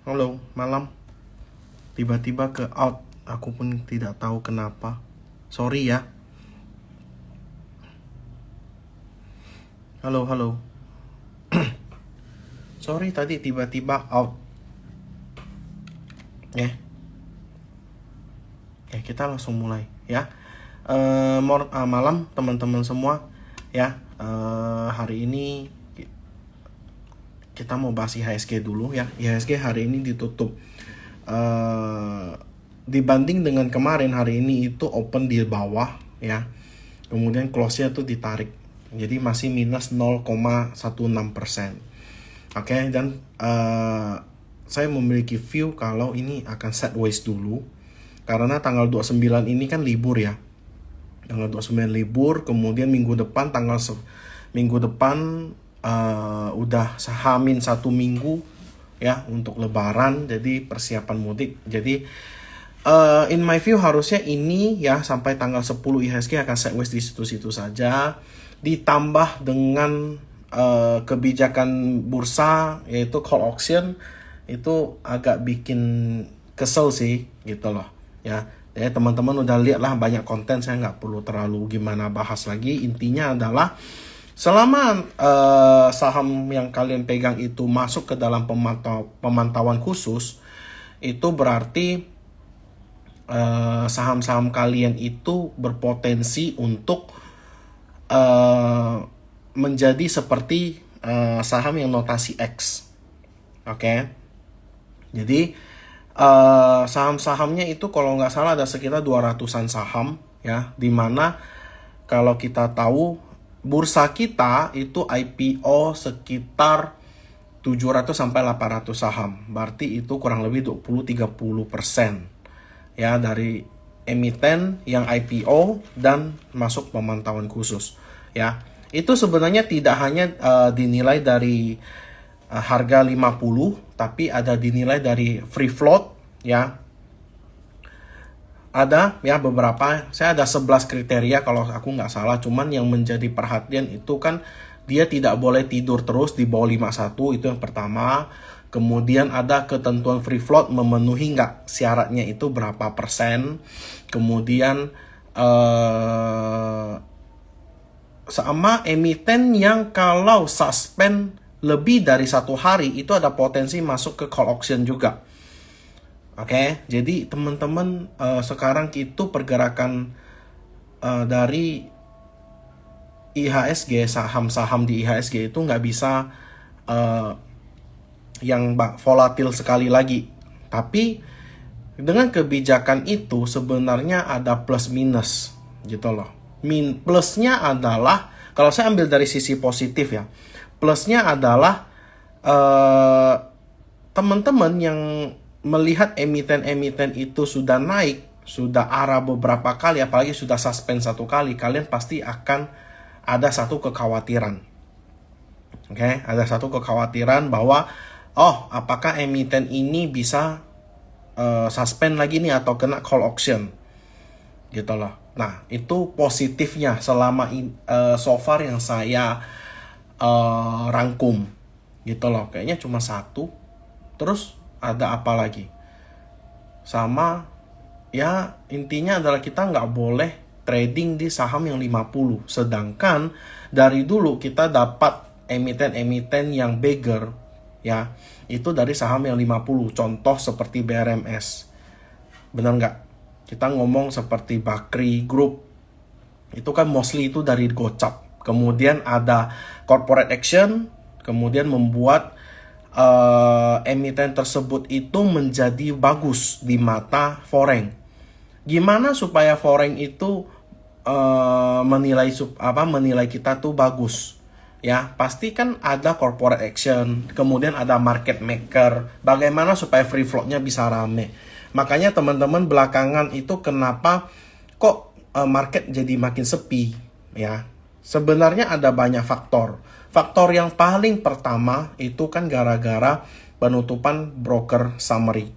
Halo, malam. Tiba-tiba ke out. Aku pun tidak tahu kenapa. Sorry ya. Halo, halo. Sorry tadi tiba-tiba out. Kita langsung mulai ya. Malam teman-teman semua ya. Hari ini kita mau bahas IHSG dulu ya. IHSG hari ini ditutup. Dibanding dengan kemarin, hari ini itu open di bawah ya. Kemudian close-nya tuh ditarik. Jadi masih minus 0,16%. Oke, dan saya memiliki view kalau ini akan sideways dulu. Karena tanggal 29 ini kan libur ya. Tanggal 29 libur, kemudian minggu depan udah Hamin 1 minggu ya untuk lebaran, jadi persiapan mudik. Jadi in my view harusnya ini ya sampai tanggal 10 IHSG akan sideways di situ-situ saja, ditambah dengan kebijakan bursa yaitu call auction, itu agak bikin kesel sih gitu loh ya. Ya teman-teman udah lihat lah banyak konten, saya nggak perlu terlalu gimana bahas lagi. Intinya adalah selama saham yang kalian pegang itu masuk ke dalam pemantauan khusus, itu berarti saham-saham kalian itu berpotensi untuk menjadi seperti saham yang notasi X. Oke. Jadi saham-sahamnya itu kalau nggak salah ada sekitar 200-an saham ya, dimana kalau kita tahu bursa kita itu IPO sekitar 700 sampai 800 saham. Berarti itu kurang lebih 20-30% ya dari emiten yang IPO dan masuk pemantauan khusus ya. Itu sebenarnya tidak hanya dinilai dari harga 50, tapi ada dinilai dari free float ya. Ada ya beberapa, saya ada 11 kriteria kalau aku nggak salah. Cuman yang menjadi perhatian itu kan dia tidak boleh tidur terus di bawah 51, itu yang pertama. Kemudian ada ketentuan free float memenuhi nggak syaratnya itu berapa persen. Kemudian sama emiten yang kalau suspend lebih dari 1 hari itu ada potensi masuk ke call auction juga. Oke, jadi teman-teman sekarang itu pergerakan dari IHSG, saham-saham di IHSG itu nggak bisa yang volatil sekali lagi. Tapi dengan kebijakan itu sebenarnya ada plus minus gitu loh. Plusnya adalah, kalau saya ambil dari sisi positif ya, plusnya adalah teman-teman yang melihat emiten-emiten itu sudah naik, sudah arah beberapa kali, apalagi sudah suspend 1 kali, kalian pasti akan ada satu kekhawatiran. Oke, ada satu kekhawatiran bahwa apakah emiten ini bisa suspend lagi nih atau kena call auction gitu loh. Nah, itu positifnya selama so far yang saya rangkum gitu loh. Kayaknya cuma 1. Terus ada apa lagi? Sama ya, intinya adalah kita nggak boleh trading di saham yang 50. Sedangkan dari dulu kita dapat emiten-emiten yang beggar ya, itu dari saham yang 50. Contoh seperti BRMS. Benar nggak? Kita ngomong seperti Bakri Group, itu kan mostly itu dari gocap. Kemudian ada corporate action, kemudian membuat emiten tersebut itu menjadi bagus di mata foreign. Gimana supaya foreign itu menilai kita tuh bagus? Ya, pasti kan ada corporate action, kemudian ada market maker. Bagaimana supaya free float-nya bisa rame? Makanya teman-teman belakangan itu kenapa kok market jadi makin sepi ya? Sebenarnya ada banyak faktor. Faktor yang paling pertama itu kan gara-gara penutupan broker summary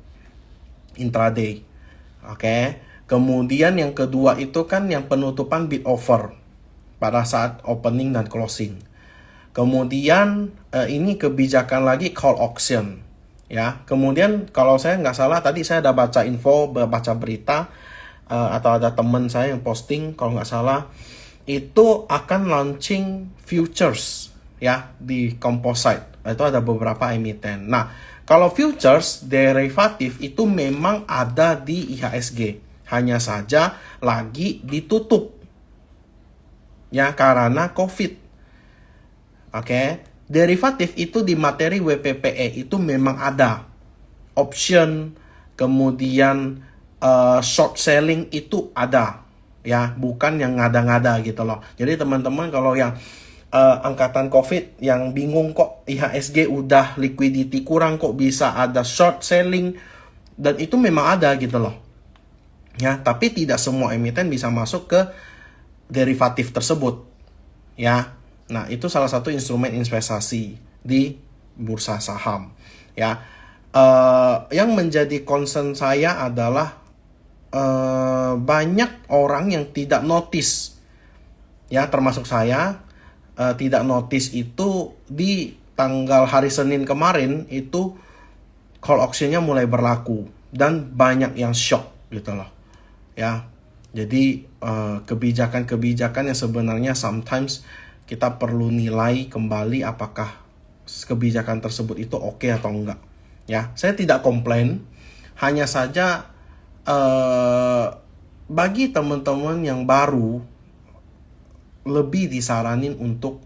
intraday. Oke. Kemudian yang kedua itu kan yang penutupan bid offer pada saat opening dan closing. Kemudian ini kebijakan lagi call auction ya. Kemudian kalau saya nggak salah tadi saya ada baca info, baca berita atau ada teman saya yang posting kalau nggak salah itu akan launching futures ya di composite. Itu ada beberapa emiten. Nah, kalau futures derivatif itu memang ada di IHSG, hanya saja lagi ditutup ya karena COVID. Oke. Derivatif itu di materi WPPE itu memang ada option, kemudian short selling itu ada ya, bukan yang ngada-ngada gitu loh. Jadi teman-teman kalau yang angkatan COVID yang bingung kok IHSG udah liquidity kurang kok bisa ada short selling, dan itu memang ada gitu loh ya, tapi tidak semua emiten bisa masuk ke derivatif tersebut ya. Nah, itu salah satu instrumen investasi di bursa saham ya. Yang menjadi concern saya adalah banyak orang yang tidak notice ya, termasuk saya tidak notice itu di tanggal hari Senin kemarin itu call optionnya mulai berlaku dan banyak yang shock gitu loh ya. Jadi kebijakan-kebijakan yang sebenarnya sometimes kita perlu nilai kembali apakah kebijakan tersebut itu oke atau enggak ya. Saya tidak komplain, hanya saja bagi teman-teman yang baru lebih disaranin untuk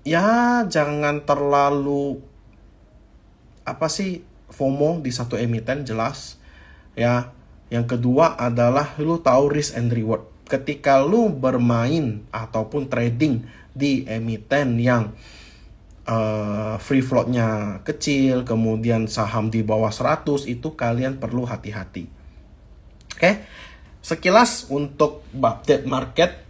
ya jangan terlalu FOMO di satu emiten, jelas ya. Yang kedua adalah lu tahu risk and reward. Ketika lu bermain ataupun trading di emiten yang free floatnya kecil, kemudian saham di bawah 100, itu kalian perlu hati-hati. Oke, sekilas untuk update market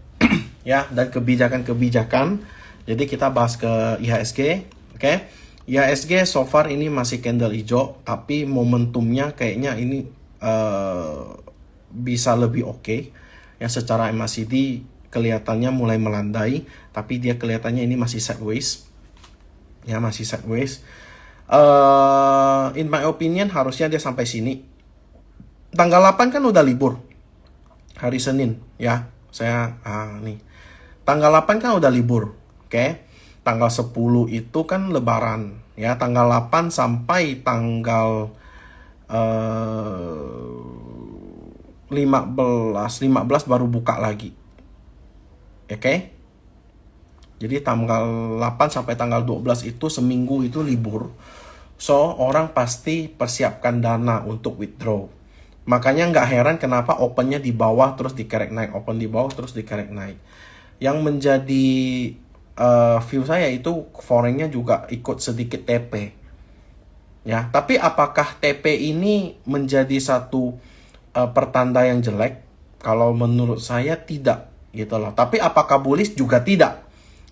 ya dan kebijakan-kebijakan. Jadi kita bahas ke IHSG. Oke, IHSG so far ini masih candle hijau, tapi momentumnya kayaknya ini bisa lebih oke. Yang secara MACD kelihatannya mulai melandai, tapi dia kelihatannya ini masih sideways ya, masih sideways. In my opinion harusnya dia sampai sini. Tanggal 8 kan udah libur hari Senin ya. Saya nih tanggal 8 kan udah libur. Oke. Tanggal 10 itu kan lebaran ya. Tanggal 8 sampai tanggal 15 baru buka lagi. Oke. Jadi tanggal 8 sampai tanggal 12 itu seminggu itu libur. So, orang pasti persiapkan dana untuk withdraw. Makanya nggak heran kenapa opennya di bawah terus dikerek naik, open di bawah terus dikerek naik. Yang menjadi view saya itu foreign-nya juga ikut sedikit TP. Ya, tapi apakah TP ini menjadi satu pertanda yang jelek? Kalau menurut saya tidak gitu loh. Tapi apakah bullish juga tidak.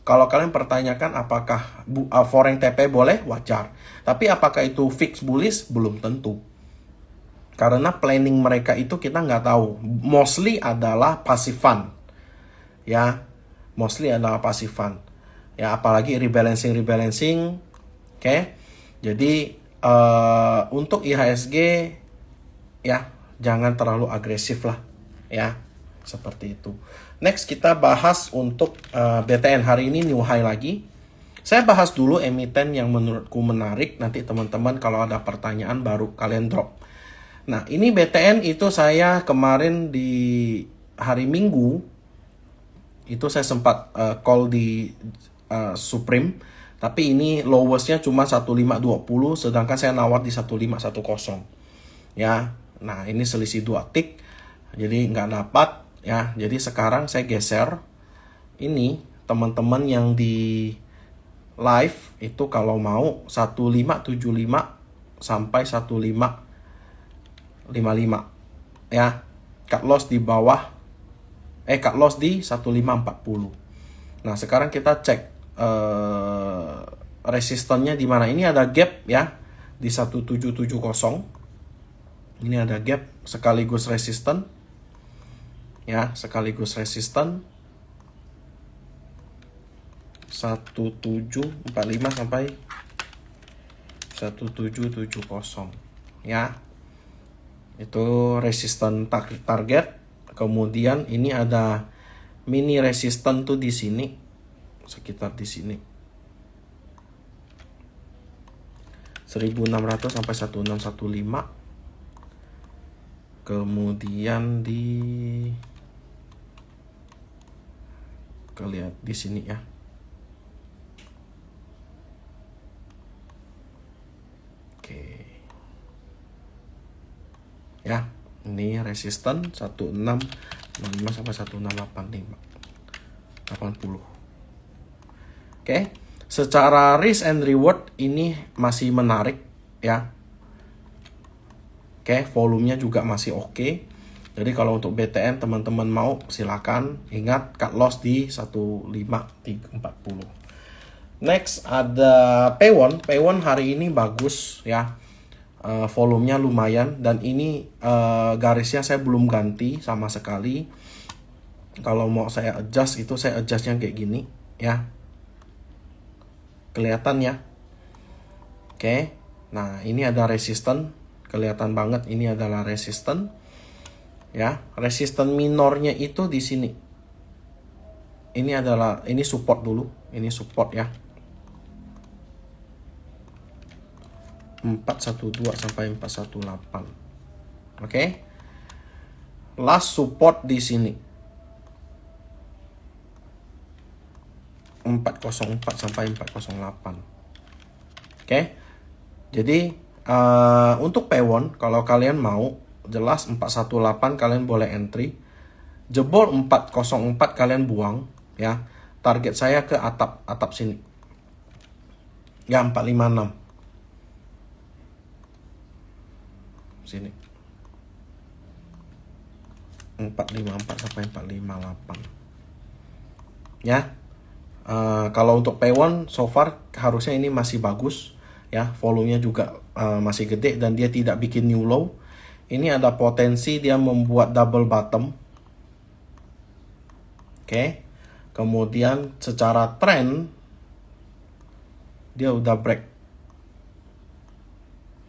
Kalau kalian pertanyakan apakah foreign TP boleh, wajar. Tapi apakah itu fix bullish? Belum tentu. Karena planning mereka itu kita nggak tahu. Mostly adalah passive fund. Ya, mostly adalah passive fund. Ya, apalagi rebalancing. Oke. Jadi untuk IHSG ya jangan terlalu agresif lah ya, seperti itu. Next kita bahas untuk BTN hari ini new high lagi. Saya bahas dulu emiten yang menurutku menarik, nanti teman-teman kalau ada pertanyaan baru kalian drop. Nah, ini BTN itu saya kemarin di hari Minggu itu saya sempat call di Supreme, tapi ini lowestnya cuma 1520, sedangkan saya nawar di 1510 ya. Nah, ini selisih 2 tick, jadi nggak dapat ya. Jadi sekarang saya geser ini, teman-teman yang di live itu kalau mau 1575 sampai 1555 ya. Cut loss di bawah cut loss di 1540. Nah, sekarang kita cek resistannya di mana. Ini ada gap ya di 1770. Ini ada gap sekaligus resisten ya, sekaligus resisten 1745 sampai 1770 ya. Itu resisten target. Kemudian ini ada mini resisten tuh di sini, sekitar di sini 1600 sampai 1615. Kemudian lihat di sini ya. Oke. Ya, ini resisten 1665 sampai 1685. 80. Oke. Secara risk and reward ini masih menarik ya. Oke, volumenya juga masih oke. Jadi kalau untuk BTN teman-teman mau silakan, ingat cut loss di 15340. Next ada P1 hari ini bagus ya. Volumenya lumayan dan ini garisnya saya belum ganti sama sekali. Kalau mau saya adjust itu saya adjustnya kayak gini ya. Kelihatan ya. Oke. Nah, ini ada resisten. Kelihatan banget ini adalah resisten. Ya, resisten minornya itu di sini. Ini support dulu. Ini support ya. 412 sampai 418. Oke. Last support di sini 404 sampai 408. Oke. Jadi untuk P1 kalau kalian mau jelas 418 kalian boleh entry. Jebol 404 kalian buang ya. Target saya ke atap sini. Ya 456. Sini 454 sampai 458 ya. Kalau untuk P1 so far harusnya ini masih bagus ya, volumenya juga masih gede dan dia tidak bikin new low. Ini ada potensi dia membuat double bottom. Oke. Kemudian secara trend dia udah break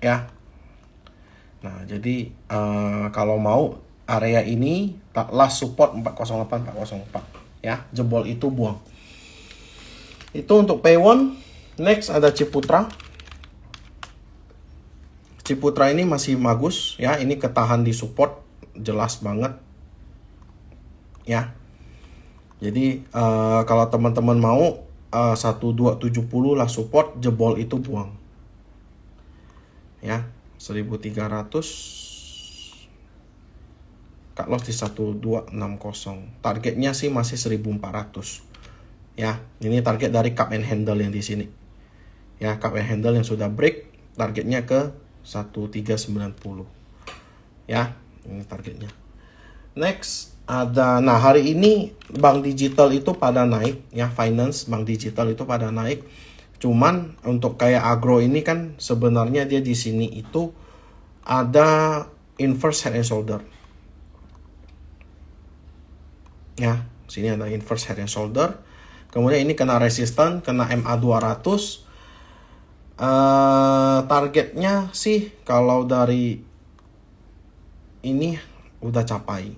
ya. Nah, jadi kalau mau area ini last support 408 404 ya, jebol itu buang. Itu untuk P1. Next ada Ciputra. Ciputra ini masih bagus ya, ini ketahan di support jelas banget ya. Jadi kalau teman-teman mau 1270 lah support, jebol itu buang ya. 1300 cut loss di 1260. Targetnya sih masih 1400 ya. Ini target dari cup and handle yang di sini ya. Cup and handle yang sudah break targetnya ke 1390 ya. Ini targetnya. Next ada, nah hari ini bank digital itu pada naik ya. Finance bank digital itu pada naik. Cuman untuk kayak agro ini kan sebenarnya dia di sini itu ada inverse head and shoulder. Ya, sini ada inverse head and shoulder. Kemudian ini kena resisten, kena MA 200. Targetnya sih kalau dari ini udah capai.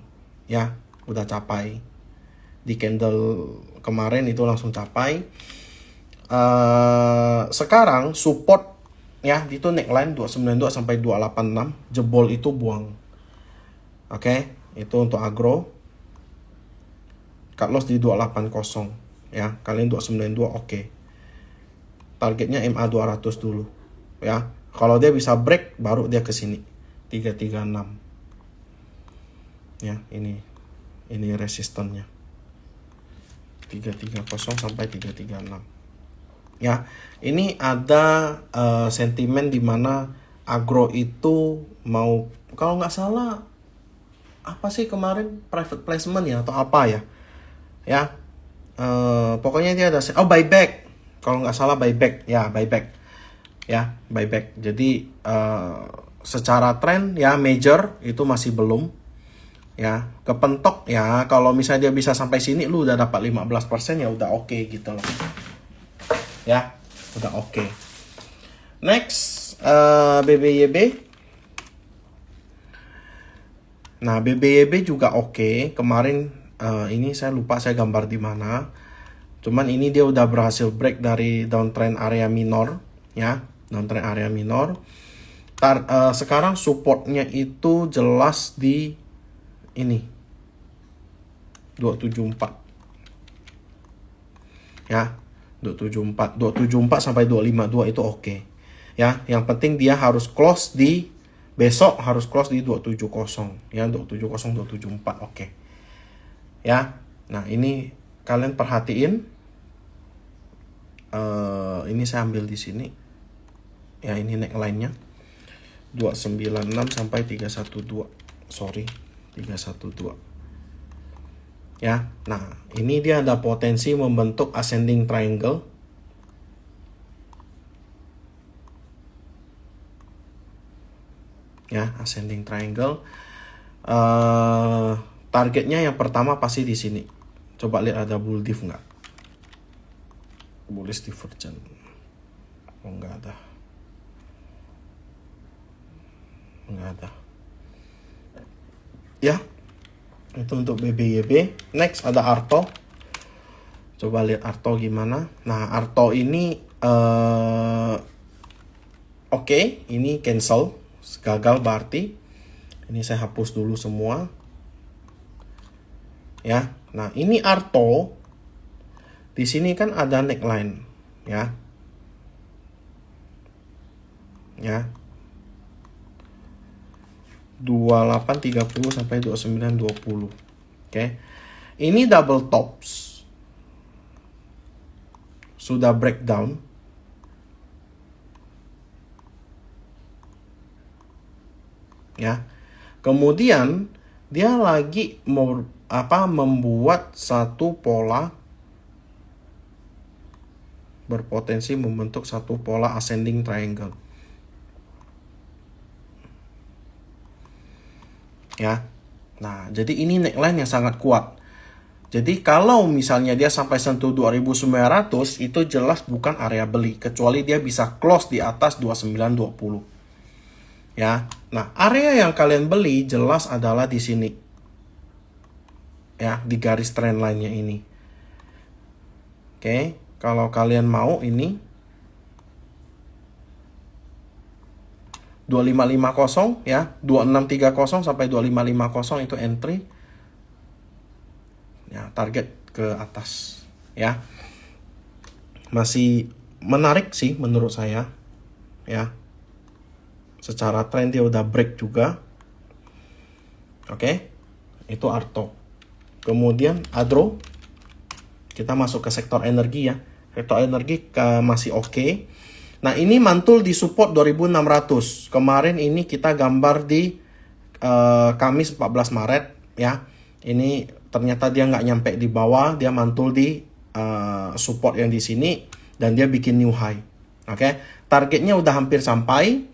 Ya, udah capai. Di candle kemarin itu langsung capai. Sekarang support ya itu neckline 292 sampai 286, jebol itu buang. Oke, itu untuk agro. Cut loss di 280 ya. Kalian 292 oke. Targetnya MA 200 dulu ya. Kalau dia bisa break baru dia ke sini 336. Ya, ini resistennya. 330 sampai 336. Ya, ini ada sentimen di mana agro itu mau, kalau nggak salah apa sih kemarin private placement ya atau apa ya, ya pokoknya dia ada buyback, kalau nggak salah buyback ya, buyback. Jadi secara tren ya major itu masih belum ya kepentok ya. Kalau misalnya dia bisa sampai sini lu udah dapat 15% ya udah oke gitu loh. Ya, udah oke. Next BBYB. Nah, BBYB juga oke. Kemarin ini saya lupa saya gambar di mana. Cuman ini dia udah berhasil break dari downtrend area minor, ya, downtrend area minor. Sekarang supportnya itu jelas di ini 274, ya, 274 sampai 252 itu oke. Ya, yang penting dia harus close di besok harus close di 270, ya, 270 274 oke. Ya. Nah, ini kalian perhatiin. Ini saya ambil di sini. Ya, ini neckline-nya 296 sampai 312. Sorry, 312. Ya. Nah, ini dia ada potensi membentuk ascending triangle. Ya, ascending triangle. Targetnya yang pertama pasti di sini. Coba lihat ada bull div nggak? Bullish divergent. Oh, nggak ada. Nggak ada. Ya, itu untuk BBYB. Next ada Arto. Coba lihat Arto gimana. Nah, Arto ini oke, ini cancel. Gagal berarti. Ini saya hapus dulu semua. Ya. Nah, ini Arto. Di sini kan ada neckline, ya. Ya. 2830 sampai 2920. Oke. Ini double tops. Sudah breakdown. Ya. Kemudian dia lagi membuat satu pola, berpotensi membentuk satu pola ascending triangle. Ya. Nah, jadi ini neckline yang sangat kuat. Jadi kalau misalnya dia sampai sentuh 2900, itu jelas bukan area beli, kecuali dia bisa close di atas 2920. Ya. Nah, area yang kalian beli jelas adalah di sini. Ya, di garis trend line-nya ini. Oke. Kalau kalian mau ini 2550, ya, 2630 sampai 2550 itu entry. Ya, target ke atas, ya. Masih menarik sih menurut saya, ya. Secara tren dia udah break juga. Oke. Itu Arto. Kemudian Adro. Kita masuk ke sektor energi, ya. Sektor energi masih oke. Nah, ini mantul di support 2600. Kemarin ini kita gambar di Kamis 14 Maret, ya. Ini ternyata dia nggak nyampe di bawah, dia mantul di support yang di sini dan dia bikin new high. Oke. Targetnya udah hampir sampai.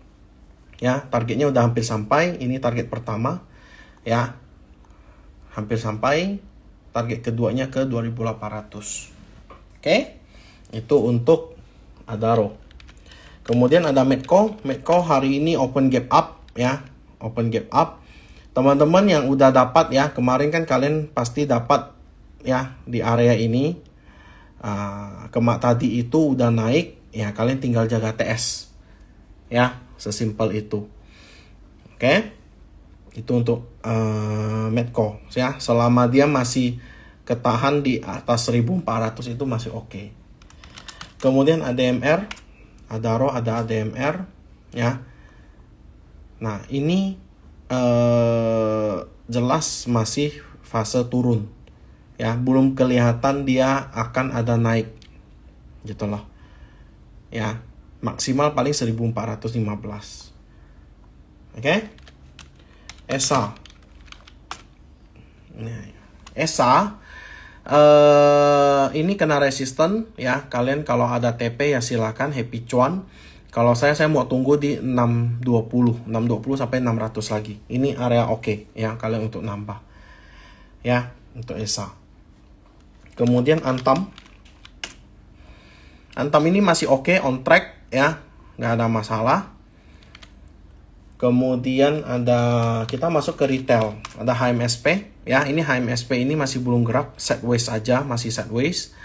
Ya, targetnya udah hampir sampai. Ini target pertama, ya. Hampir sampai. Target keduanya ke 2800. Oke. Itu untuk Adaro. Kemudian ada Medco. Medco hari ini open gap up, ya. Open gap up. Teman-teman yang udah dapat, ya, kemarin kan kalian pasti dapat, ya, di area ini. Tadi itu udah naik, ya, kalian tinggal jaga TS. Ya, sesimpel itu. Oke. Itu untuk Medco, ya. Selama dia masih ketahan di atas 1400 itu masih oke. Kemudian ADMR, Adaro ada ADMR, ya. Nah, ini jelas masih fase turun, ya. Belum kelihatan dia akan ada naik, gitu loh, ya. Maksimal paling 1415. Oke. ESA. Nah, ESA ini kena resisten, ya. Kalian kalau ada TP ya silakan happy cuan. Kalau saya mau tunggu di 620 sampai 600 lagi. Ini area oke, ya, kalian untuk nambah, ya, untuk ESA. Kemudian Antam ini masih oke, on track, ya, nggak ada masalah. Kemudian kita masuk ke retail, ada HMSP ya. Ini HMSP ini masih belum gerak, sideways aja, masih sideways.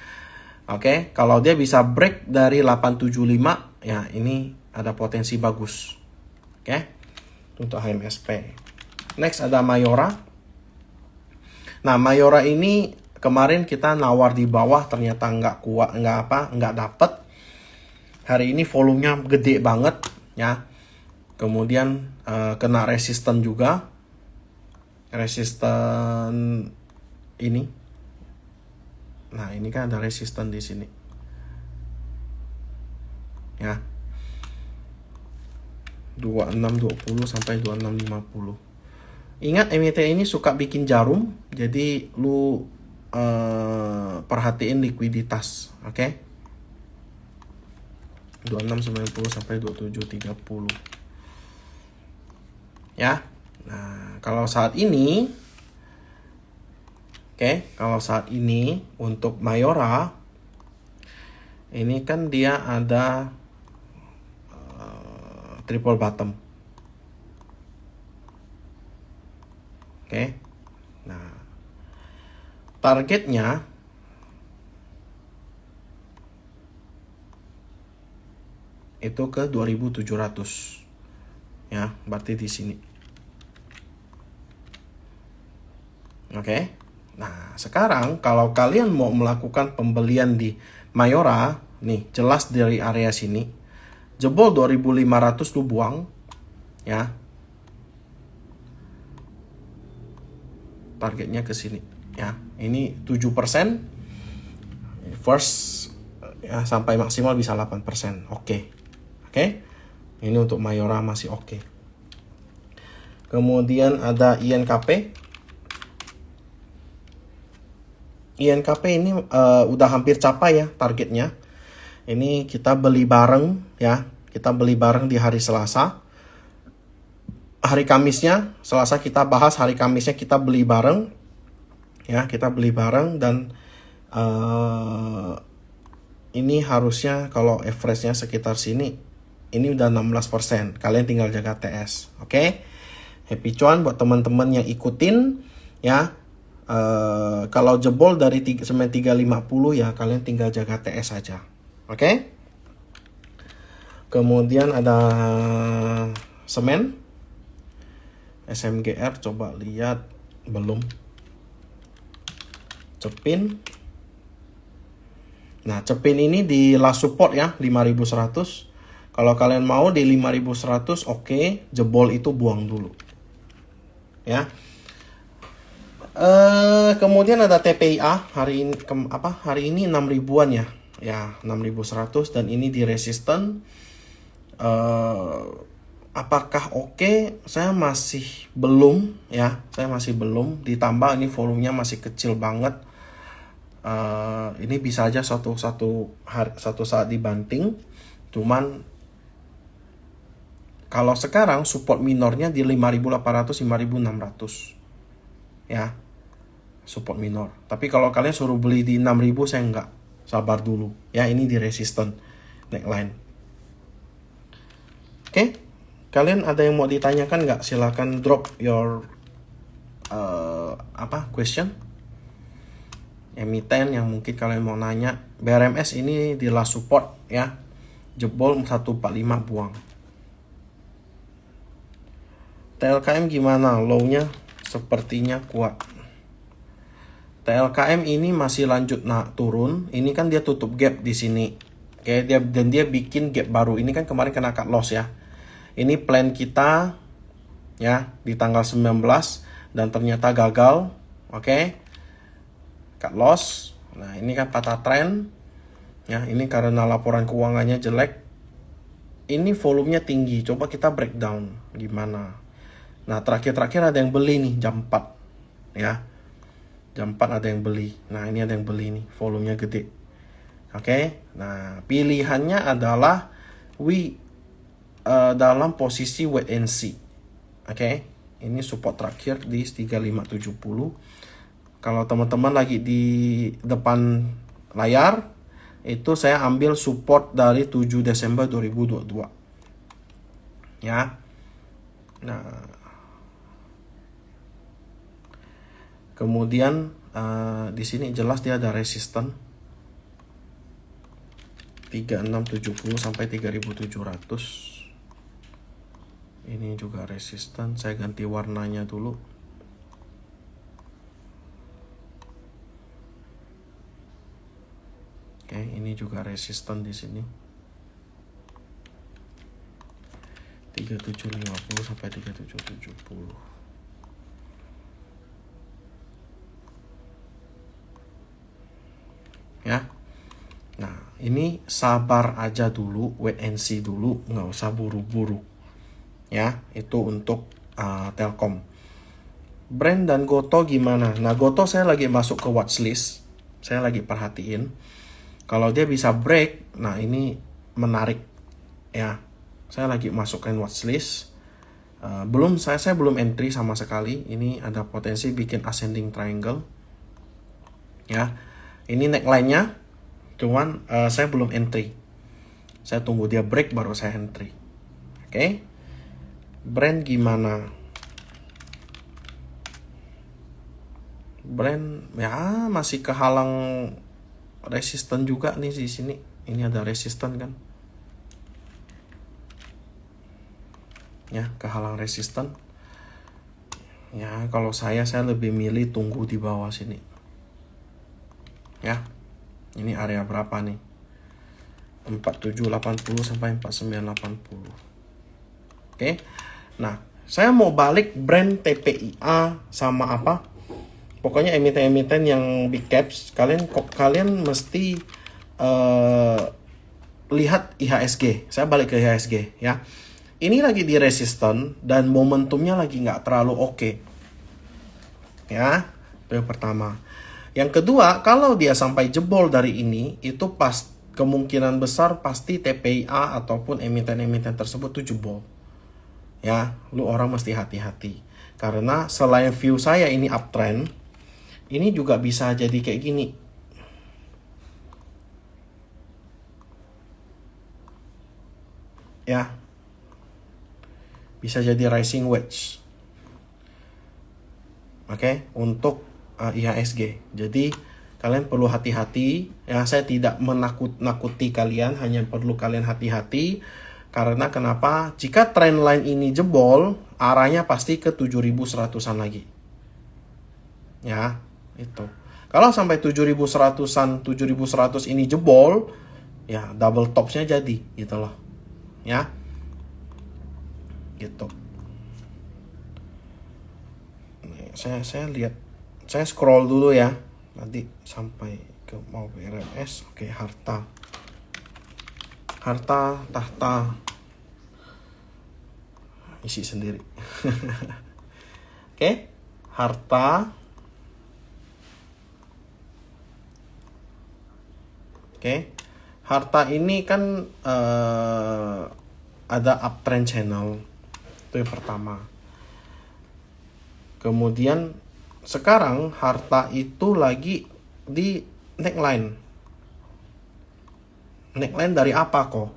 Oke, kalau dia bisa break dari 875 ya, ini ada potensi bagus. Oke, untuk HMSP. Next ada Mayora. Nah, Mayora ini kemarin kita nawar di bawah, ternyata nggak kuat, nggak dapet. Hari ini volumenya gede banget ya. Kemudian kena resisten juga, resisten ini. Nah, ini kan ada resisten di sini ya, 2620 sampai 2650. Ingat, emiten ini suka bikin jarum, jadi lu perhatiin likuiditas, oke? 2690 sampai 2730 ya. Nah, kalau saat ini, kalau saat ini untuk Mayora ini kan dia ada triple bottom. Nah, targetnya itu ke 2700 ya, berarti di sini. Nah, sekarang kalau kalian mau melakukan pembelian di Mayora, nih jelas dari area sini, jebol 2500 lu buang ya. Targetnya ke sini ya. Ini 7%. First ya, sampai maksimal bisa 8%. Oke. Ini untuk Mayora masih oke. Kemudian ada INKP. INKP ini udah hampir capai ya targetnya. Ini kita beli bareng ya. Kita beli bareng di hari Selasa. Hari Kamisnya, Selasa kita bahas, hari Kamisnya kita beli bareng. Ya, kita beli bareng dan ini harusnya kalau average-nya sekitar sini, ini udah 16%. Kalian tinggal jaga TS. Oke? Happy cuan buat teman-teman yang ikutin ya. Kalau jebol dari 350 ya, kalian tinggal jaga TS saja. Oke? Kemudian ada semen. SMGR, coba lihat, belum. Cepin. Nah, Cepin ini di last support ya, 5100. Kalau kalian mau di 5100, oke, jebol itu buang dulu. Ya. Kemudian ada TPIA hari ini hari ini 6.000-an ya. Ya, 6.100 dan ini di resisten. Apakah oke? Saya masih belum ya. Saya masih belum, ditambah ini volumenya masih kecil banget. Ini bisa aja suatu saat dibanting. Cuman kalau sekarang support minornya di 5.800 5.600 ya, support minor. Tapi kalau kalian suruh beli di 6.000, saya enggak, sabar dulu ya. Ini di resisten neckline. Kalian ada yang mau ditanyakan nggak? Silahkan drop your question, emiten yang mungkin kalian mau nanya. BRMS ini di last support ya, jebol 145 buang. TLKM gimana? Low-nya sepertinya kuat. TLKM ini masih lanjut turun. Ini kan dia tutup gap di sini. Dia bikin gap baru. Ini kan kemarin kena cut loss ya. Ini plan kita ya di tanggal 19 dan ternyata gagal. Cut loss. Nah, ini kan patah tren. Ya, ini karena laporan keuangannya jelek. Ini volumenya tinggi. Coba kita breakdown gimana. Nah, terakhir ada yang beli nih jam 4 ya. Jam 4 ada yang beli. Nah, ini ada yang beli nih, volumenya gede. Nah, pilihannya adalah dalam posisi wait and see. Ini support terakhir di 3570. Kalau teman-teman lagi di depan layar, itu saya ambil support dari 7 Desember 2022. Ya. Nah, kemudian di sini jelas dia ada resisten 3670 sampai 3700. Ini juga resisten. Saya ganti warnanya dulu. Oke, ini juga resisten di sini. 3750 sampai 3770. Ya. Nah, ini sabar aja dulu, wait and see dulu, nggak usah buru-buru. Ya, itu untuk Telkom. Brand dan Goto gimana? Nah, Goto saya lagi masuk ke watchlist. Saya lagi perhatiin. Kalau dia bisa break, nah ini menarik. Ya, saya lagi masukin watchlist. Saya belum entry sama sekali. Ini ada potensi bikin ascending triangle. Ya, ini neckline-nya. Cuman saya belum entry. Saya tunggu dia break baru saya entry. Oke. Brand gimana? Brand ya masih kehalang resisten juga nih di sini. Ini ada resisten kan? Ya, kehalang resisten. Ya, kalau saya lebih milih tunggu di bawah sini. Ya. Ini area berapa nih? 4780 sampai 4980. Oke. Nah, saya mau balik brand TPIA sama apa? Pokoknya emiten-emiten yang big caps, kalian mesti lihat IHSG. Saya balik ke IHSG ya. Ini lagi di resisten dan momentumnya lagi nggak terlalu oke. Ya, itu yang pertama. Yang kedua, kalau dia sampai jebol dari ini, itu kemungkinan besar pasti TPIA ataupun emiten-emiten tersebut tuh jebol. Ya, lu orang mesti hati-hati. Karena selain view saya ini uptrend, ini juga bisa jadi kayak gini. Ya. Bisa jadi rising wedge. Oke, untuk IHSG. Jadi kalian perlu hati-hati. Ya, saya tidak menakut-nakuti kalian, hanya perlu kalian hati-hati. Karena kenapa? Jika trendline ini jebol, arahnya pasti ke 7100-an lagi. Ya, itu. Kalau sampai 7100-an, 7100 ini jebol, ya double topsnya jadi, gitu loh. Ya. Gitu. Nih, saya lihat, saya scroll dulu ya. Nanti sampai ke mau RMS. Oke, harta tahta isi sendiri. Oke, harta. Oke, harta ini kan ada uptrend channel, itu yang pertama. Kemudian sekarang harta itu lagi di neckline. Neckline dari apa kok?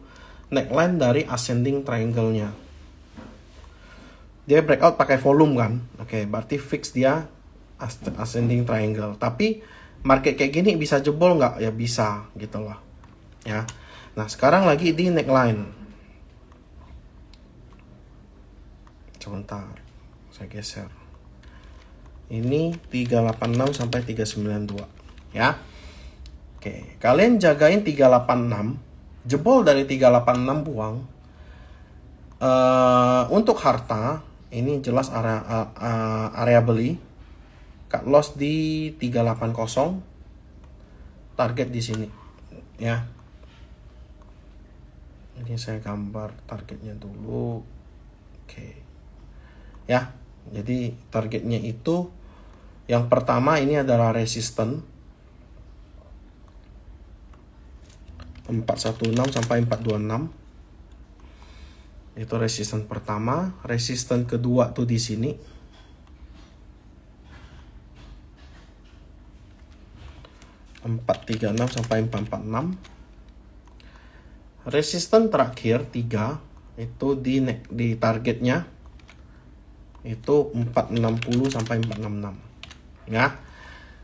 Neckline dari ascending triangle-nya. Dia breakout pakai volume kan? Oke, berarti fix dia ascending triangle. Tapi market kayak gini bisa jebol nggak? Ya bisa, gitu loh. Ya. Nah, sekarang lagi di neckline. Sebentar, saya geser. Ini 386 sampai 392, ya. Oke, kalian jagain 386, jebol dari 386 buang. Untuk harta ini jelas area beli, cut loss di 380, target di sini, ya. Ini saya gambar targetnya dulu. Oke. Ya, jadi targetnya itu yang pertama ini adalah resisten 416 sampai 426. Itu resisten pertama. Resisten kedua tuh di sini. (436 sampai 446). Resisten terakhir 3 itu di targetnya itu 460 sampai 466 ya.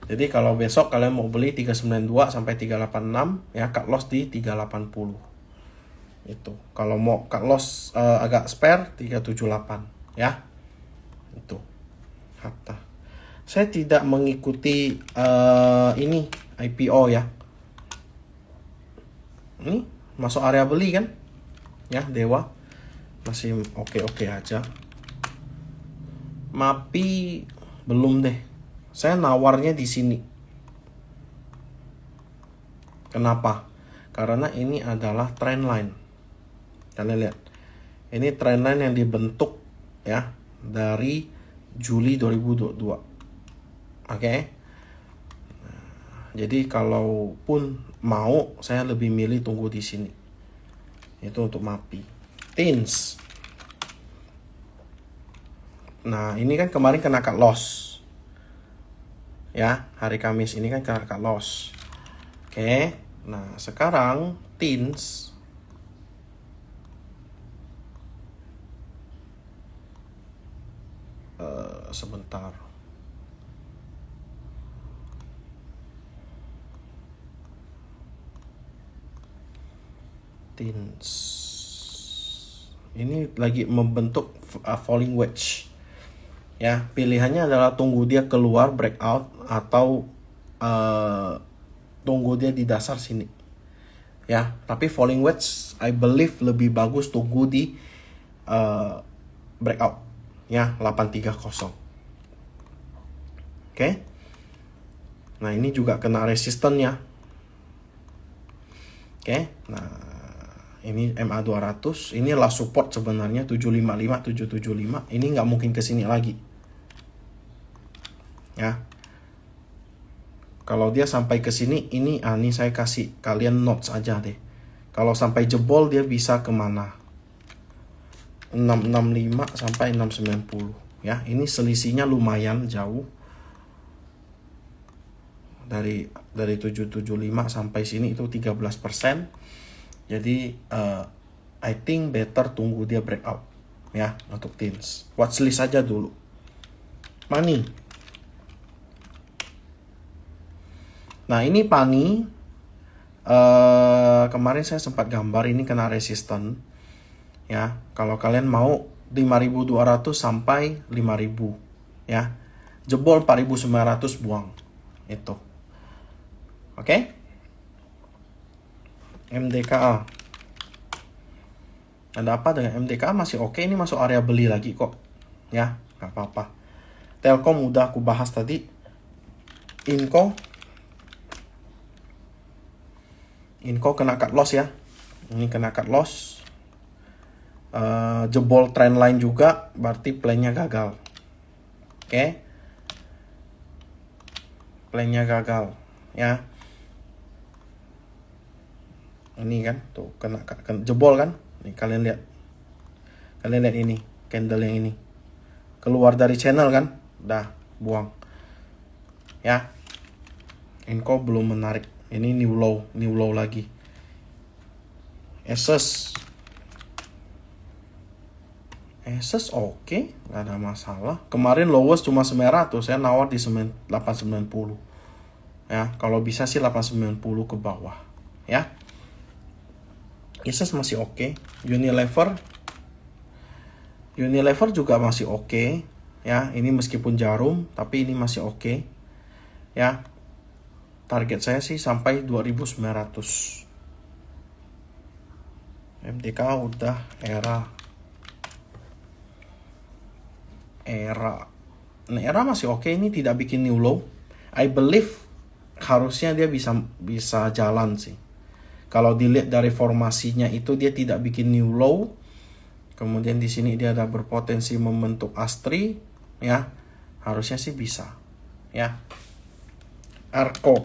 Jadi kalau besok kalian mau beli 392 sampai 386 ya, cut loss di 380 itu. Kalau mau cut loss agak spare 378 ya. Itu Hatta. Saya tidak mengikuti ini IPO ya. Ini masuk area beli kan ya. Dewa masih oke aja. MAPI belum deh. Saya nawarnya di sini. Kenapa? Karena ini adalah trendline. Kalian lihat. Ini trendline yang dibentuk ya dari Juli 2022. Oke. Jadi kalaupun mau, saya lebih milih tunggu di sini. Itu untuk MAPI. TINS. Nah, ini kan kemarin kena cut loss. Ya, hari Kamis ini kan kena cut loss. Oke. Nah, sekarang TINS sebentar. TINS ini lagi membentuk falling wedge. Ya, pilihannya adalah tunggu dia keluar breakout atau tunggu dia di dasar sini. Ya, tapi falling wedge I believe lebih bagus tunggu di breakout ya 830. Oke. Nah, ini juga kena resistennya. Oke. Nah, ini MA 200, inilah support sebenarnya 755 775. Ini nggak mungkin kesini lagi. Ya. Kalau dia sampai ke sini, ini saya kasih kalian notes aja deh. Kalau sampai jebol dia bisa kemana? 665 sampai 690 ya. Ini selisihnya lumayan jauh. Dari 775 sampai sini itu 13%. Jadi I think better tunggu dia breakout ya untuk TINS. Watchlist saja dulu. Money. Nah, ini Pani. Kemarin saya sempat gambar ini kena resisten. Ya, kalau kalian mau 5.200 sampai 5.000 ya. Jebol 4.900 buang. Itu. Oke? MDKA. Ada apa dengan MDKA? Masih oke, ini masuk area beli lagi kok. Ya, nggak apa-apa. Telkom udah aku bahas tadi. Inco kena cut loss ya. Ini kena cut loss. Jebol trendline juga, berarti plannya gagal. Oke? Plannya gagal ya. Ini kan tuh kena jebol kan. Nih kalian lihat ini candle yang ini keluar dari channel kan, dah buang ya. Inco belum menarik, ini new low lagi. Asus oke, nggak ada masalah. Kemarin lowest cuma 900, saya nawar di 890 ya. Kalau bisa sih 890 ke bawah ya. Asus masih oke. Unilever juga masih oke ya. Ini meskipun jarum tapi ini masih oke ya. Target saya sih sampai 2.900. MDK udah era masih oke. Ini tidak bikin new low. I believe harusnya dia bisa jalan sih. Kalau dilihat dari formasinya itu dia tidak bikin new low. Kemudian di sini dia ada berpotensi membentuk ASTRI ya. Harusnya sih bisa ya. Arko.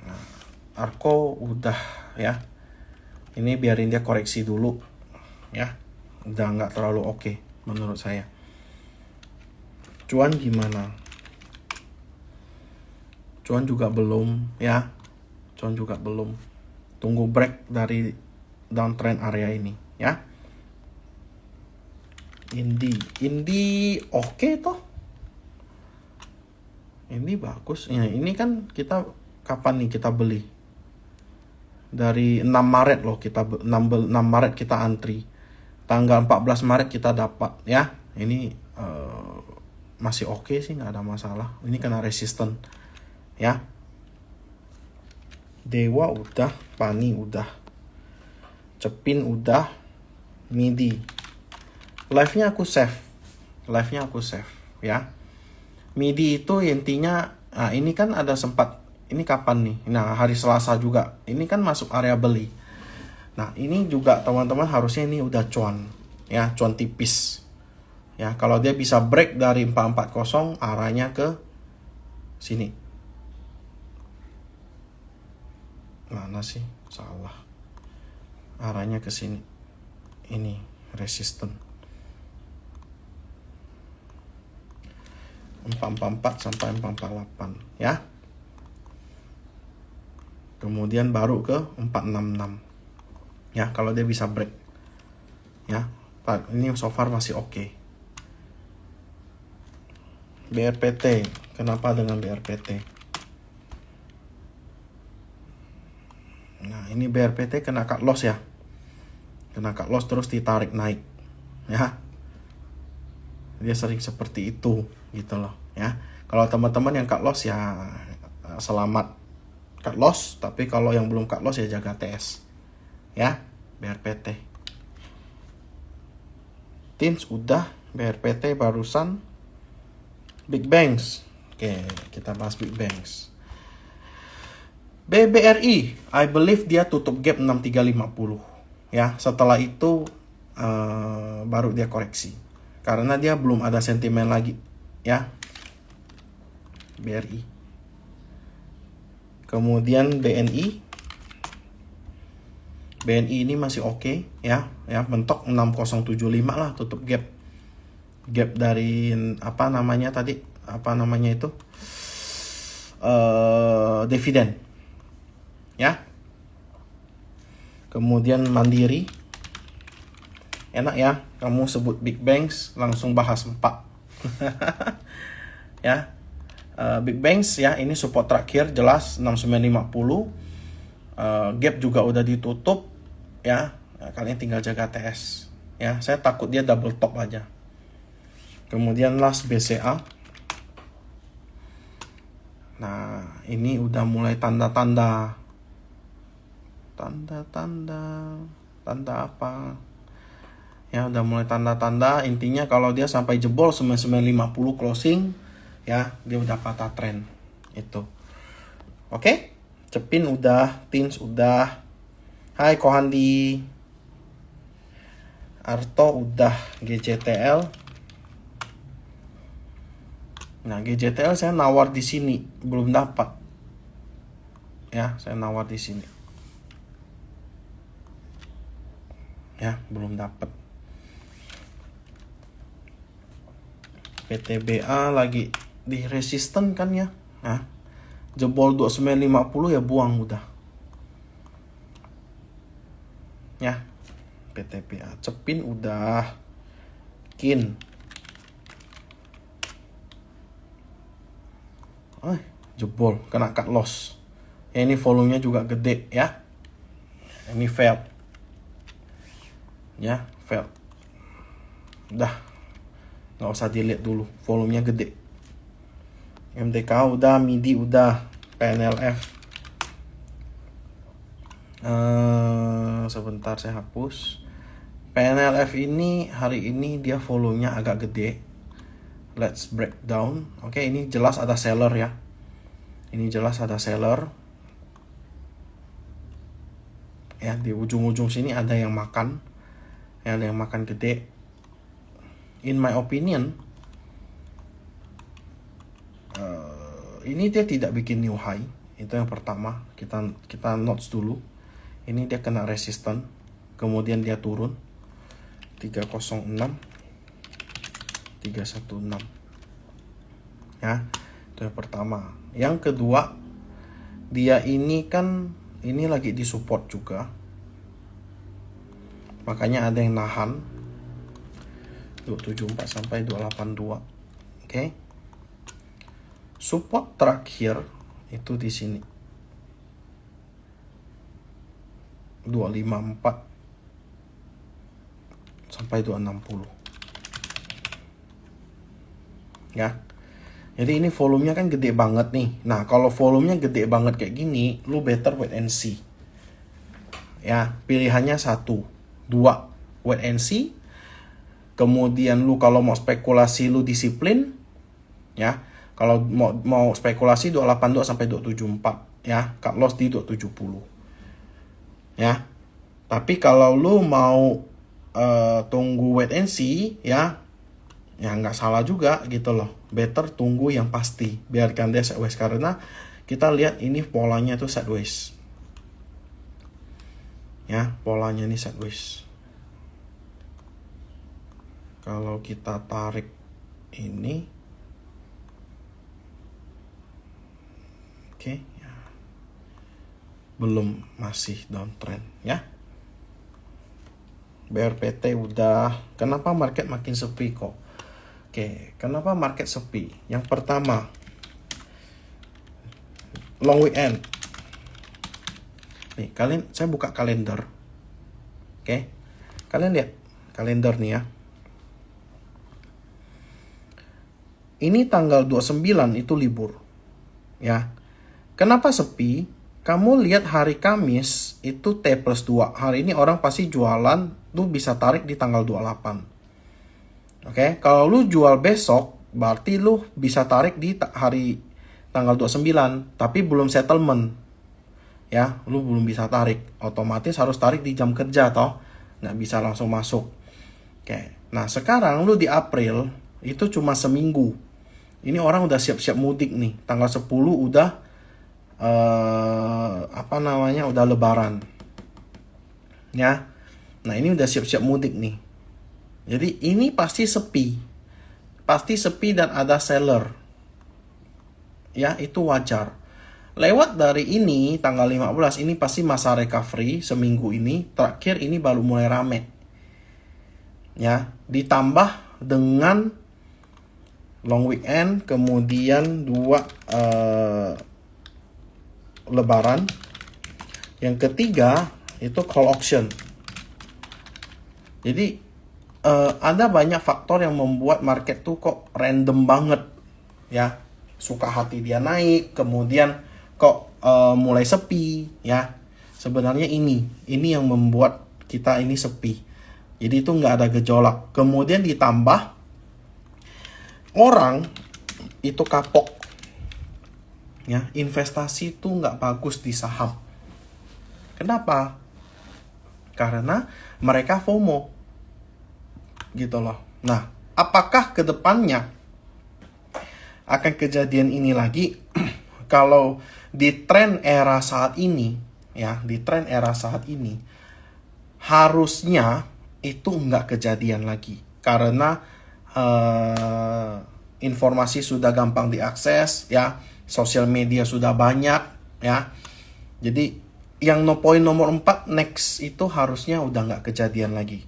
Nah, Arko udah ya. Ini biarin dia koreksi dulu ya. Udah nggak terlalu oke menurut saya. Cuan gimana? Cuan juga belum ya. Tunggu break dari downtrend area ini ya. Indi oke toh. Ini bagus. Ya, ini kan kita kapan nih kita beli? Dari 6 Maret loh, 6 Maret kita antri. Tanggal 14 Maret kita dapat ya. Ini masih oke sih, nggak ada masalah. Ini kena resisten ya. Dewa udah, Pani udah, Cepin udah, MIDI. Live-nya aku save ya. MIDI itu intinya, nah ini kan ada sempat, ini kapan nih? Nah, hari Selasa juga. Ini kan masuk area beli. Nah, ini juga teman-teman harusnya ini udah cuan. Ya, cuan tipis. Ya, kalau dia bisa break dari 440, arahnya ke sini. Mana sih? Salah. Arahnya ke sini. Ini, resisten. 444 sampai 448 ya. Kemudian baru ke 466 ya, kalau dia bisa break ya. Ini so far masih oke. BRPT, kenapa dengan BRPT? Nah, ini BRPT kena cut loss ya. Kena cut loss terus ditarik naik ya. Dia sering seperti itu gitu loh ya. Kalau teman-teman yang cut loss ya selamat cut loss, tapi kalau yang belum cut loss ya jaga TS ya. BRPT, Teams udah, BRPT barusan, Big Banks. Oke, kita bahas Big Banks. BBRI, I believe dia tutup gap 6350 ya. Setelah itu baru dia koreksi karena dia belum ada sentimen lagi ya. BRI. Kemudian BNI ini masih oke ya, mentok 6075 lah tutup gap dari apa namanya itu dividen ya. Kemudian Mandiri, enak ya kamu sebut Big Banks langsung bahas 4 ya. Big Banks ya, ini support terakhir jelas 6950. Gap juga udah ditutup ya. Kalian tinggal jaga TS ya. Saya takut dia double top aja. Kemudian last BCA. Nah, ini udah mulai tanda-tanda apa ya, udah mulai tanda-tanda. Intinya kalau dia sampai jebol 9950 closing ya, dia udah patah tren itu. Oke? Cepin udah, Teams udah. Hai Kohandi. Arto udah, GJTL. Nah, GJTL saya nawar di sini, belum dapat. Ya, saya nawar di sini. Ya, belum dapat. PTBA lagi di resisten kan ya. Nah, jebol 2950 ya buang udah. Ya, PTBA. Cepin udah. Kin. Jebol, kena cut loss. Ya, ini volumenya juga gede ya. Ini failed. Ya, failed. Udah, nggak usah dilihat dulu, volumenya gede. MTK udah, MIDI udah, PNLF. Sebentar saya hapus. PNLF ini hari ini dia volumenya agak gede. Let's break down. Oke, ini jelas ada seller ya. Ini jelas ada seller. Ya, di ujung-ujung sini ada yang makan. Ya, ada yang makan gede. In my opinion, ini dia tidak bikin new high. Itu yang pertama. Kita notes dulu. Ini dia kena resisten. Kemudian dia turun 306 316 ya. Itu yang pertama. Yang kedua, dia ini kan ini lagi di support juga, makanya ada yang nahan. 274 sampai 282. Oke. Support terakhir itu di sini. 254 sampai 260. Ya. Jadi ini volumenya kan gede banget nih. Nah, kalau volumenya gede banget kayak gini, lu better wait and see. Ya, pilihannya 1, 2, wait and see. Kemudian lu kalau mau spekulasi lu disiplin, ya. Kalau mau spekulasi 282 sampai 274, ya. Cut loss di 270. Ya. Tapi kalau lu mau tunggu wait and see, ya nggak salah juga gitu loh. Better tunggu yang pasti. Biarkan dia sideways, karena kita lihat ini polanya tuh sideways. Ya, polanya ini sideways. Kalau kita tarik ini, oke, ya. Belum, masih downtrend ya. BRPT udah. Kenapa market makin sepi kok? Oke, kenapa market sepi? Yang pertama, long weekend. Nih, saya buka kalender. Oke, kalian lihat kalender nih ya. Ini tanggal 29 itu libur. Ya. Kenapa sepi? Kamu lihat hari Kamis itu T+2. Hari ini orang pasti jualan, tuh bisa tarik di tanggal 28. Oke, kalau lu jual besok, berarti lu bisa tarik di hari tanggal 29, tapi belum settlement. Ya, lu belum bisa tarik. Otomatis harus tarik di jam kerja toh. Nggak bisa langsung masuk. Oke, nah sekarang lu di April, itu cuma seminggu. Ini orang udah siap-siap mudik nih. Tanggal 10 udah udah lebaran. Ya. Nah, ini udah siap-siap mudik nih. Jadi ini pasti sepi. Pasti sepi dan ada seller. Ya, itu wajar. Lewat dari ini tanggal 15 ini pasti masa recovery seminggu ini. Terakhir ini baru mulai rame. Ya, ditambah dengan long weekend, kemudian 2 lebaran. Yang ketiga itu call auction. Jadi ada banyak faktor yang membuat market tuh kok random banget. Ya, suka hati dia naik, kemudian kok mulai sepi. Ya, sebenarnya ini yang membuat kita ini sepi. Jadi itu nggak ada gejolak. Kemudian ditambah orang itu kapok. Ya, investasi itu nggak bagus di saham. Kenapa? Karena mereka FOMO. Gitu loh. Nah, apakah ke depannya akan kejadian ini lagi? Kalau di tren era saat ini, ya, di tren era saat ini, harusnya itu nggak kejadian lagi. Karena informasi sudah gampang diakses, ya, sosial media sudah banyak, ya. Jadi yang poin nomor 4 next itu harusnya udah nggak kejadian lagi,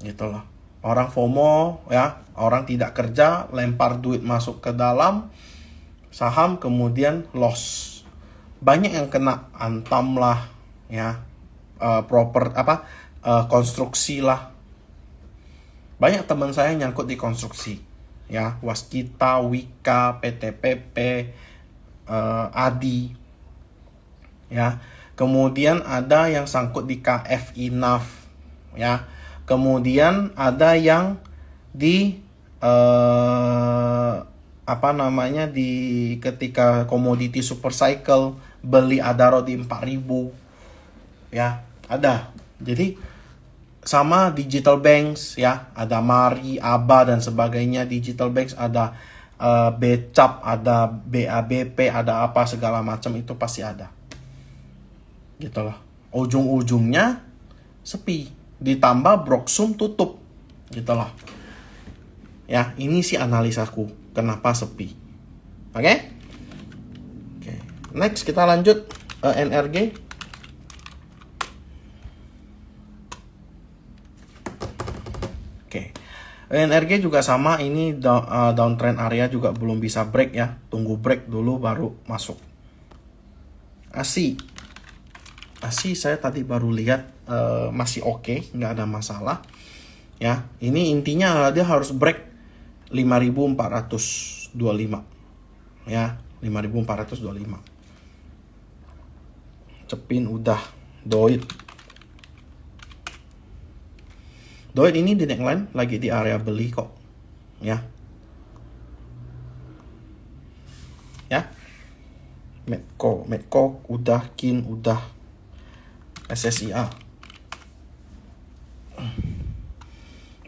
gitu loh. Orang FOMO, ya, orang tidak kerja, lempar duit masuk ke dalam saham, kemudian loss. Banyak yang kena, Antam lah, ya, konstruksi lah. Banyak teman saya nyangkut di konstruksi, ya, Waskita, Wika, PTPP, Adi, ya. Kemudian ada yang sangkut di KFI NAF, ya. Kemudian ada yang di di ketika komoditi super cycle beli Adaro di 4.000, ya, ada. Jadi sama digital banks, ya, ada Mari, Aba dan sebagainya. Digital banks ada BCAP, ada BABP, ada apa segala macam, itu pasti ada. Gitu loh. Ujung-ujungnya sepi, ditambah Broksum tutup. Gitu loh. Ya, ini sih analisaku kenapa sepi. Oke? Oke. Next kita lanjut NRG. NRG juga sama, ini downtrend area juga belum bisa break ya. Tunggu break dulu baru masuk. ASI saya tadi baru lihat masih oke, nggak ada masalah. Ya, ini intinya dia harus break 5.425. Ya, 5.425. Cepin udah. Doit ini di neckline lagi di area beli kok. Ya. Medco udah, Kin udah. SSIA.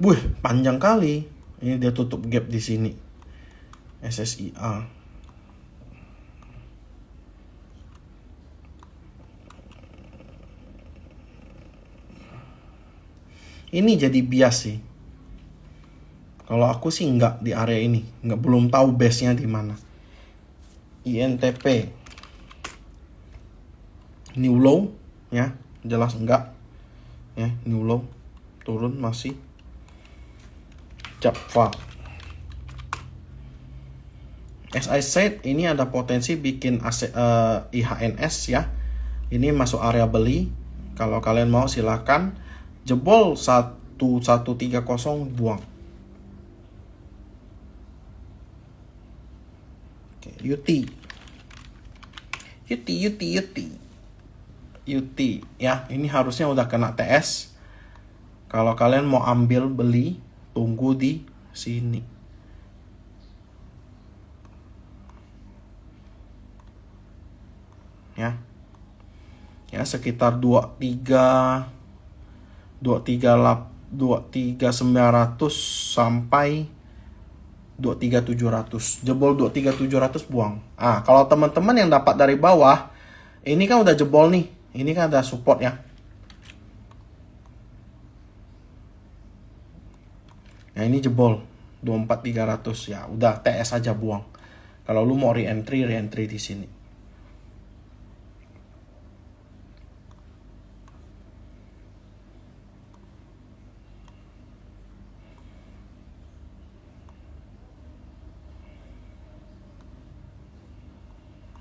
Wih, panjang kali. Ini dia tutup gap di sini. SSIA. Ini jadi bias sih. Kalau aku sih nggak di area ini, belum tahu base-nya di mana. INTP new low ya, jelas enggak. Ya, new low turun masih. Japfa. As I said, ini ada potensi bikin IHNS ya. Ini masuk area beli. Kalau kalian mau silakan. Jebol 1130 buang. Oke, UT ya, ini harusnya udah kena TS. Kalau kalian mau ambil beli, tunggu di sini. Ya. Ya, sekitar 23.900 sampai 23.700. Jebol 23.700 buang. Kalau teman-teman yang dapat dari bawah, ini kan udah jebol nih. Ini kan ada support ya. Nah, ini jebol 24.300 ya. Udah TS aja buang. Kalau lu mau re-entry di sini.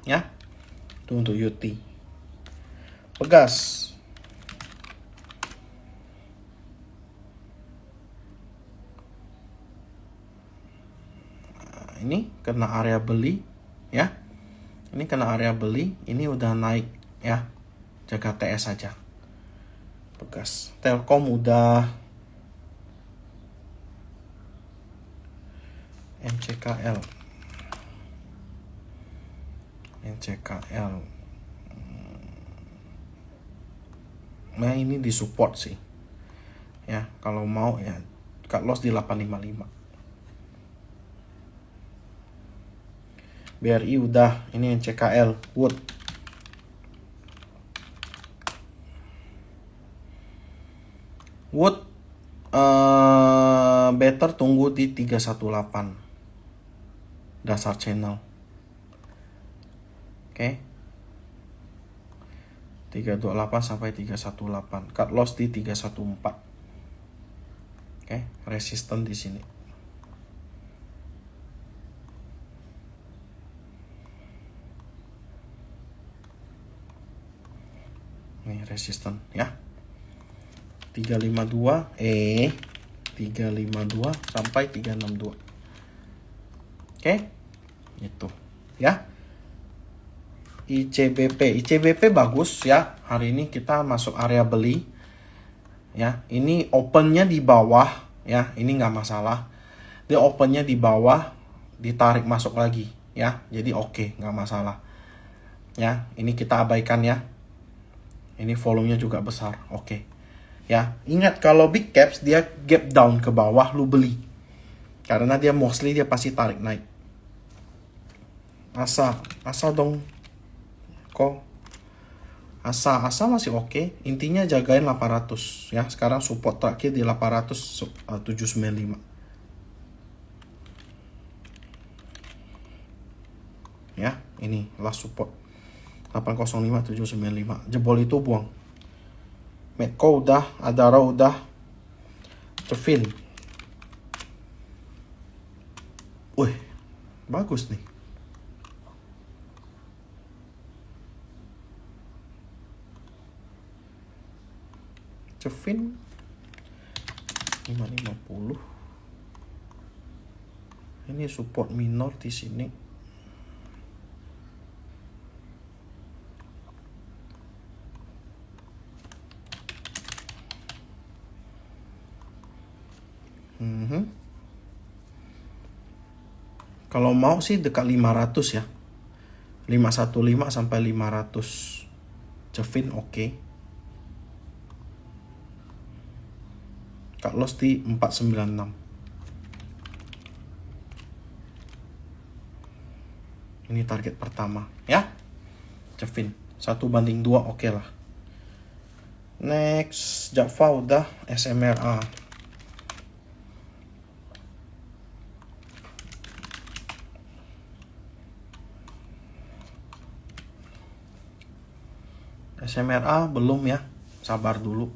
Ya, itu untuk UT. Pegas. Nah, ini kena area beli, ya. Ini kena area beli, ini udah naik, ya. Jaga TS aja. Pegas. Telkom udah. NCKL. Nah, ini disupport sih. Ya, kalau mau ya cut loss di 855. BRI udah, ini NCKL, Wood. Better tunggu di 318. Dasar channel. Oke. 328 sampai 318. Cut loss di 314. Oke, resisten di sini. Nih resisten ya. 352 352 sampai 362. Oke. Itu ya. ICBP bagus ya. Hari ini kita masuk area beli. Ya, ini opennya di bawah ya. Ini nggak masalah. Dia opennya di bawah, ditarik masuk lagi ya. Jadi oke, nggak masalah. Ya, ini kita abaikan ya. Ini volumenya juga besar. Oke. Ya, ingat kalau big caps dia gap down ke bawah lu beli. Karena dia mostly dia pasti tarik naik. Asa dong. Kok asa masih oke. Intinya jagain 800 ya. Sekarang support terakhir di 800.795. Ya, ini last support 805.795. Jebol itu buang. Medco udah, Adara udah, Cefin Wih, bagus nih. Cevin 550. Ini support minor di sini. Kalau mau sih dekat 500 ya. 515 sampai 500. Cevin oke. Cut loss di 496. Ini target pertama ya. Cevin 1/2 oke lah. Next, Java udah, SMRA. SMRA belum ya, sabar dulu.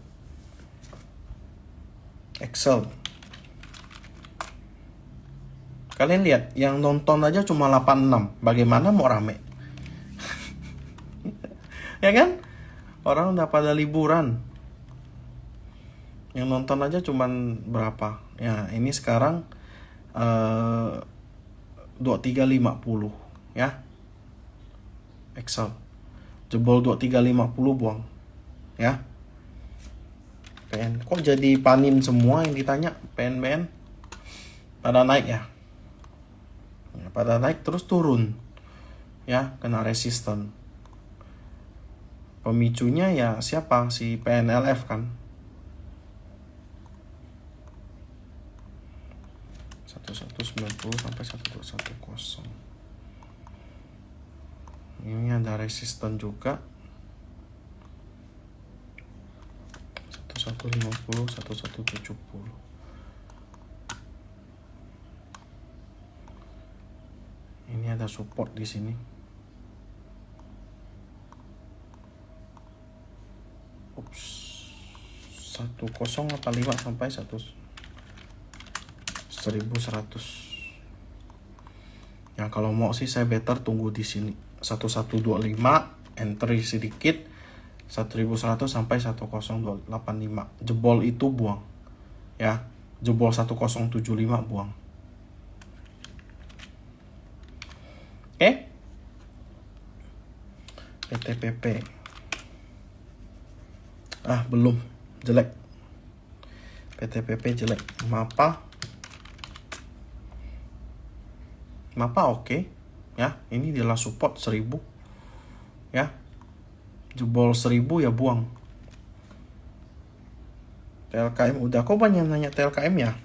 Excel. Kalian lihat, yang nonton aja cuma 86. Bagaimana mau rame? Ya kan? Orang udah pada liburan. Yang nonton aja cuma berapa? Ya, ini sekarang 2350 ya. Excel. Jebol 2350 buang. Ya. PN. Kok jadi panin semua yang ditanya? PN pada naik ya? Ya, pada naik terus turun. Ya, kena resisten. Pemicunya ya siapa? Si PNLF kan. 1190 sampai 1210. Ini ada resisten juga. 1150, 1170. Ini ada support di sini. Ups. 1085 sampai 1100. Ya kalau mau sih saya better tunggu di sini. 1125 entry sedikit, 1100 sampai 1085. Jebol itu buang. Ya, jebol 1075 buang. Oke? PTPP. Belum, jelek. PTPP jelek. Mapa oke. Ya, ini adalah support 1000. Ya. Jebol 1000 ya buang. TLKM udah. Kok banyak nanya TLKM ya?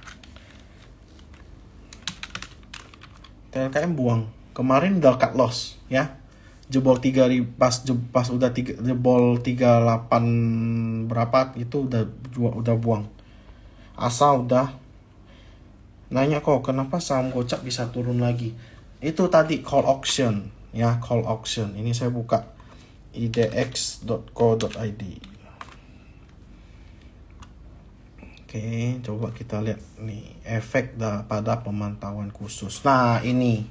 TLKM buang. Kemarin udah cut loss ya. Jebol 3000 pas udah jebol 38 berapa itu udah buang. Asa udah. Nanya kok kenapa saham Gocap bisa turun lagi? Itu tadi call auction ya, call auction. Ini saya buka idx.co.id. Oke, coba kita lihat nih efek pada pemantauan khusus. Nah, ini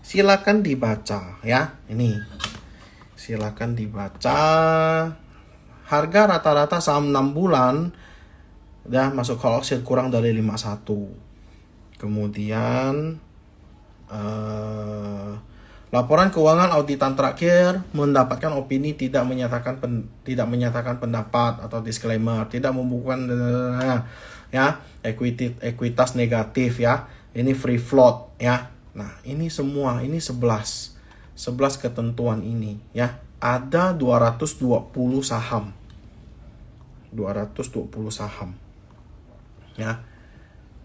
silakan dibaca ya. Ini silakan dibaca. Harga rata-rata saham 6 bulan udah masuk call auction kurang dari 51. Kemudian laporan keuangan auditan terakhir mendapatkan opini tidak menyatakan pendapat atau disclaimer, tidak membukukan ya ekuitas negatif ya. Ini free float ya. Nah, ini semua ini 11 ketentuan ini ya. Ada 220 saham. 220 saham. Ya.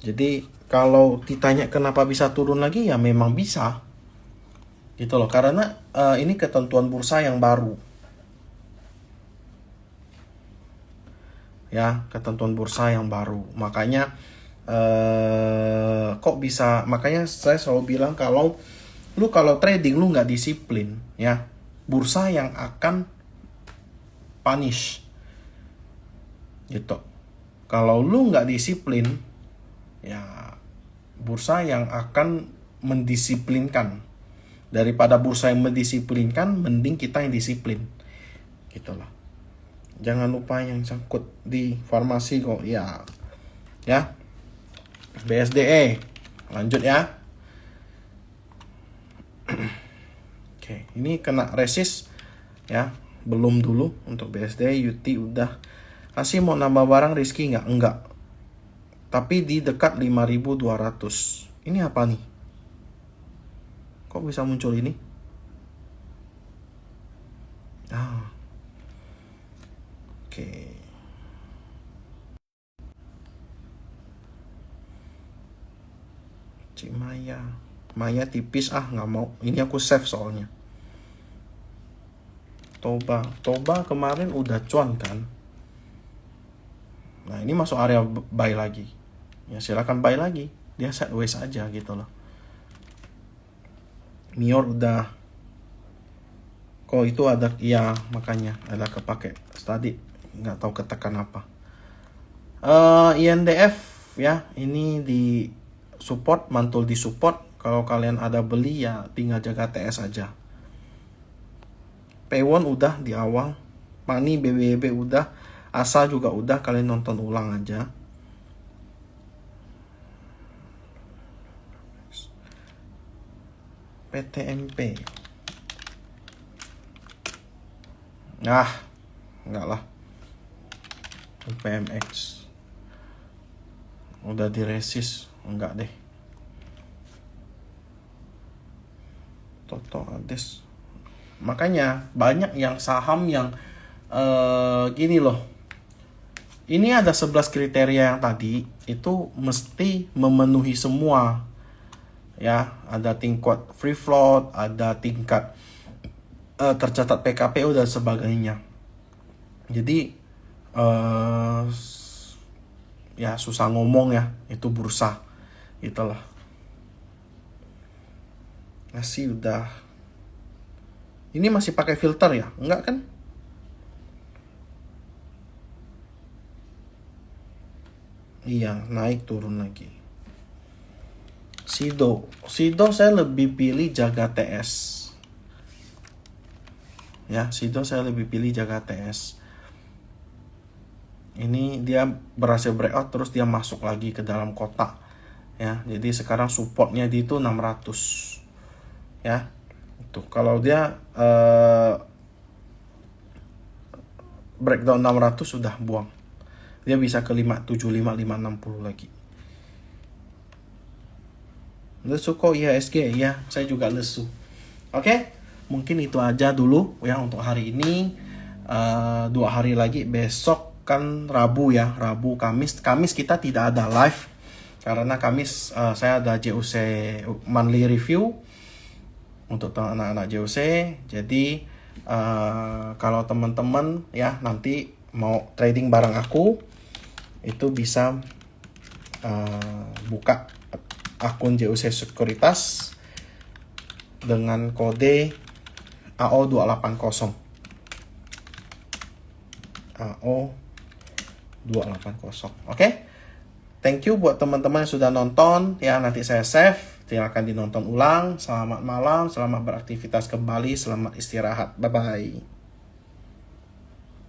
Jadi kalau ditanya kenapa bisa turun lagi ya memang bisa. Gitu loh, karena ini ketentuan bursa yang baru. Ya, ketentuan bursa yang baru. Makanya kok bisa, makanya saya selalu bilang kalau trading lu nggak disiplin ya, bursa yang akan punish. Gitu. Kalau lu nggak disiplin ya bursa yang akan mendisiplinkan. Daripada bursa yang mendisiplinkan, mending kita yang disiplin. Gitulah. Jangan lupa yang sangkut di farmasi kok. Ya. BSDE. Lanjut ya. Oke, ini kena resist ya. Belum dulu untuk BSDE. Yuti udah. Asih mau nambah barang Rizky nggak? Enggak. Tapi di dekat 5.200. Ini apa nih? Kok bisa muncul ini? Oke. Cik Maya tipis, nggak mau. Ini aku save soalnya. Toba kemarin udah cuan kan. Nah ini masuk area buy lagi. Ya silakan buy lagi. Dia sideways aja gitu loh. Mior udah. Kok itu ada, ya makanya ada kepake tadi. Nggak tahu ketekan apa. INDF ya, ini di support, mantul di support. Kalau kalian ada beli ya tinggal jaga TS aja. P1 udah di awal. Mani BBB udah. Asa juga udah, kalian nonton ulang aja. PTMP. Enggak lah. PMX. Udah diresist, enggak deh. Toto Ades. Makanya banyak yang saham yang gini loh. Ini ada 11 kriteria yang tadi itu mesti memenuhi semua. Ya, ada tingkat free float, ada tingkat tercatat PKPU dan sebagainya. Jadi ya susah ngomong ya, itu bursa. Itulah. Masih udah. Ini masih pakai filter ya? Enggak kan? Iya, naik turun lagi. Sido saya lebih pilih jaga TS. Ya, Sido saya lebih pilih jaga TS. Ini dia berhasil breakout terus dia masuk lagi ke dalam kotak. Ya, jadi sekarang supportnya di itu 600. Ya. Itu kalau dia breakdown 600 sudah buang. Dia bisa ke 575, 560 lagi. Lesu kok IHSG ya, saya juga lesu. Oke, mungkin itu aja dulu ya untuk hari ini. 2 hari lagi, besok kan Rabu ya, Rabu Kamis kita tidak ada live karena Kamis saya ada JOC monthly review untuk anak-anak JOC. Jadi kalau teman-teman ya nanti mau trading bareng aku itu bisa buka akun JOC Sekuritas dengan kode AO280. AO280. Oke. Thank you buat teman-teman yang sudah nonton. Ya, nanti saya save. Silakan dinonton ulang. Selamat malam, selamat beraktivitas kembali, selamat istirahat. Bye-bye.